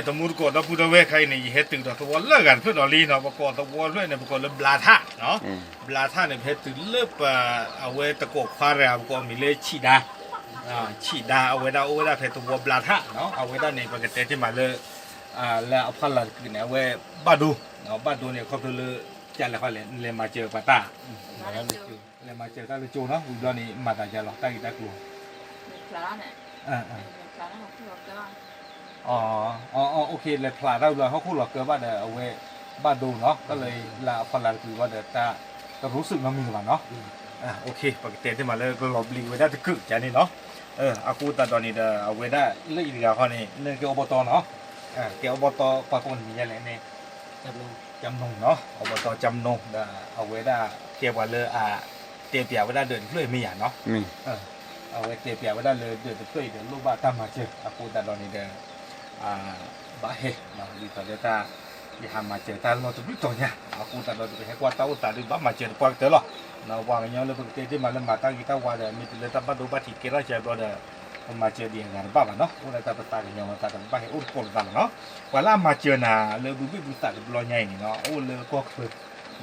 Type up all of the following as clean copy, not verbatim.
ตมูก็ตะปูตะเวใครเนี่ยเฮ็ดตึกดอกตัวเลิกกันเพื่อนอลีเนาะประกอบตะวัวด้วยเนี่ยประกอบเลยบลาท่าเนาะบลาท่าเนี่ยเฮ็ดตึกเลิกเอาไว้ตะกบควาเรียประกอบมีเลยฉีดาฉีดาเอาไว้ได้เฮ็ดตัวบลาท่าเนาะเอาไว้ได้ในปกติที่มาเลยแล้วเอาพันละคือเนี่ยไว้บาดูเนาะบาดูเนี่ยเขาเลยจะแล้วเขาเลยมาเจอปาตาเลยมาเจอตาลูจูเนาะอุดรนี่มาตาจะหลอกตากีตากลัวพลาเนี่ยพลาเนี่ยเขาพูดว่า อ๋อโอเคเลยพลาดได้เลยเขาพูดหลอกเกินว่าเดี๋ยวเอาไว้บ้านดูเนาะก็เลยลาพลาดคือว่าเดี๋ยวจะรู้สึกมันมีกันเนาะโอเคปกติที่มาเลยก็ลบลีไว้ได้จะกึกจานี่เนาะอากูตอนนี้เดี๋ยวเอาไว้ได้เรื่องอีกอย่างเขาเนี่ยเรื่องเกี่ยวกับอบตเนาะเกี่ยวกับอบตปากคนมีอะไรเนี่ยจำนงเนาะอบตจำนงเดี๋ยวเอาไว้ได้เกี่ยวกับเลยเตียเปียไว้ได้เดินเพื่อไม่หยาเนาะเอาไว้เตียเปียไว้ได้เลยเดินเพื่อเดินลูกบ้านตามมาเจออากูตอนนี้เดี๋ยวbahaya nah di tadi di hamacer tal no tu betul nya aku tak ada tu kuat tahu tadi bah macam apa tu lah nah wangnya le begitu di malam mata kita wada ni le tak pada ubah kira aja ada macam dia ngar bah no udah tak petang nya mata tak bah urkol bang no wala macam na le bubi buta le blonya ini no le kok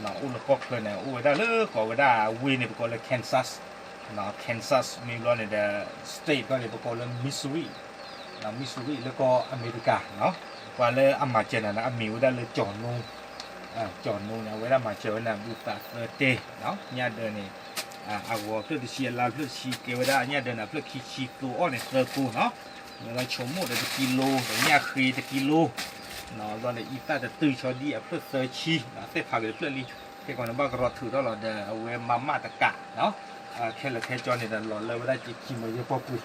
nah le kok na dah le kok dah win ni pokok le Kansas nah Kansas ni lo ni the state ko ni pokok le Missouriมิสซูรีแล้วก็อเมริกาเนาะว่าเลยอามาเจอนะอเมริกาเลยจอดนู่นะเวลามาเจอนะบุตรเตเนาะเนี่ยเดินนี่เอาวัวเพื่อที่เชียร์ลาเพื่อชีเกวดาเนี่ยเดินนะเพื่อขี้ชีกูอ้อเนี่ยเธอกูเนาะเราชมหมดเลยกิโลเนี่ยครีกิโลเนาะตอนนี้อีตาจะตื้อชอดีเพื่อเซอร์ชีนะเตะผักเลยเพื่อลีแค่ก่อนนะบ้ากรอถือตลอดเดินเอาไว้มาตะกะเนาะแค่ละแค่จอเนี่ยหล่อเลยเวลาจีกินมาเยอะพอปุย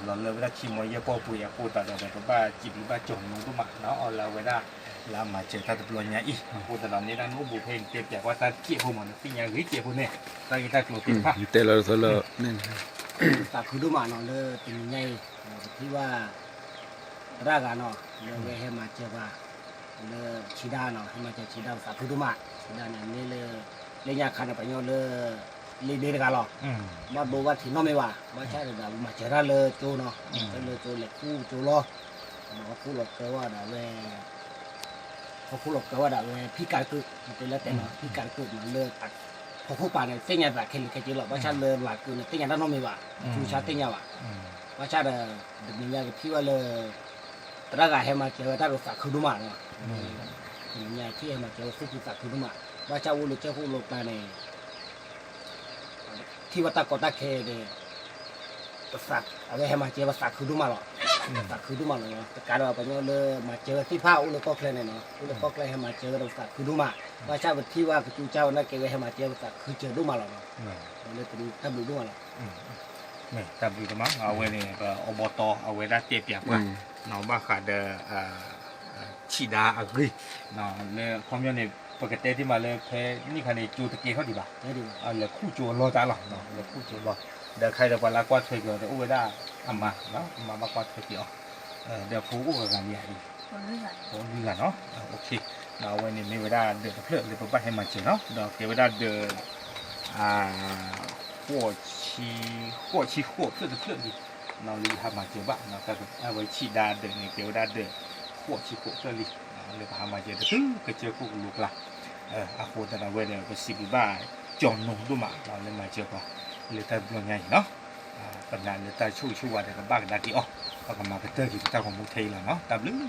เราเลยเวลาชิมมวยปอปุยปูตัดแต่ก็บ้าจิบบ้าจงนู้นก็มาเนาะเอาเราเวลาเรามาเจอตาตะปลอยเนี่ยอีปูตัดตอนนี้นั่นนู้บุเพงเจ็บจากว่าตาเกี่ยวมันสิ่งอย่างนี้เกี่ยวเนี่ยตากีตากลัวติดผ้าเตลอนี่ตาคือดูมาเนาะเลยเป็นไงที่ว่ารากาเนาะเลยให้มาเจอว่าเลยชีดาเนาะให้มาเจอชีดาตาคือดูมาชีดาเนี่ยนี่เลยยาคันไปเนาะเลยลีเดอร์กันหรอมาบอกว่าที่น้องไม่ว่าไม่ใช่แต่มาเจอเราเลยโจเนาะเลยโจเลยคู่โจล้อมาคู่หลอกแต่ว่าด่าเวพอคู่หลอกแต่ว่าด่าเวพี่การคือมันเป็นแล้วแต่เนาะพี่การคือมันเลยตัดพอคู่ป่าเนี่ยเตี้ยแบบแค่จีหรอกว่าชาเลยหลักคือเนี่ยเตี้ยนั่นน้องไม่ว่าชูชาเตี้ยว่ะว่าชาเด็กมีอย่างที่ว่าเลยตระการให้มาเจอถ้าเราสักคือดูมาเนาะมีอย่างที่ให้มาเจอคู่สักคือดูมาว่าชาวุ้นเจ้าคู่หลอกตาเนี่ยที่ว่าตากอดตาเคเดสักเอาไว้ให้มาเจอว่าสักคือดูมาหรอสักคือดูมาเลยเนาะแต่การว่าไปเนี่ยเลยมาเจอที่ผ้าอุลก็เคยเนี่ยเนาะอุลก็เคยให้มาเจอเราสักคือดูมาว่าชาติที่ว่าคือเจ้านั่นเกไว้ให้มาเจอสักคือเจอดูมาหรอเนาะเลยเป็นตับดูมาหรอนี่ตับดูมั้งเอาไว้เนี่ยก็อบตเอาไว้ได้เจ็บอย่างว่าเนาะบ้าขาดชีดาอักฤษเนาะเลยความยาวเนี่ยปกติที่มาเลยเพนี่คันนี้จูตะเกียเขาดีป่ะเลยคู่จูรอจ้าหรอเนาะเลยคู่จูรอเดี๋ยวใครจะวันละกวาดเทกี่ยวเดี๋ยวอุ้ยได้ทำมาเนาะมากวาดเทกี่ยวเดี๋ยวผู้อุ้ยกันเนี่ยดีคนดีกันเนาะโอเคเราวันนี้ไม่เวลาเดือดเพื่อเดี๋ยวไปให้มาเจอเนาะเดี๋ยวเวลาเดือดหัวเพื่อดีเราเลยทำมาเจอบ้างเนาะแต่เอาไว้ชีดาเดือดเนี่ยเวลาเดือดหัวเพื่อดีเลยพามาเจอตึ้งก็เจอพวกลูกละaku tak tahu dia bersih bah jono tu mak lalu macam apa letak belakang ino pernah letak cu ada ke bag tadi oh kalau mak kata kita kamu thei lah no tak belum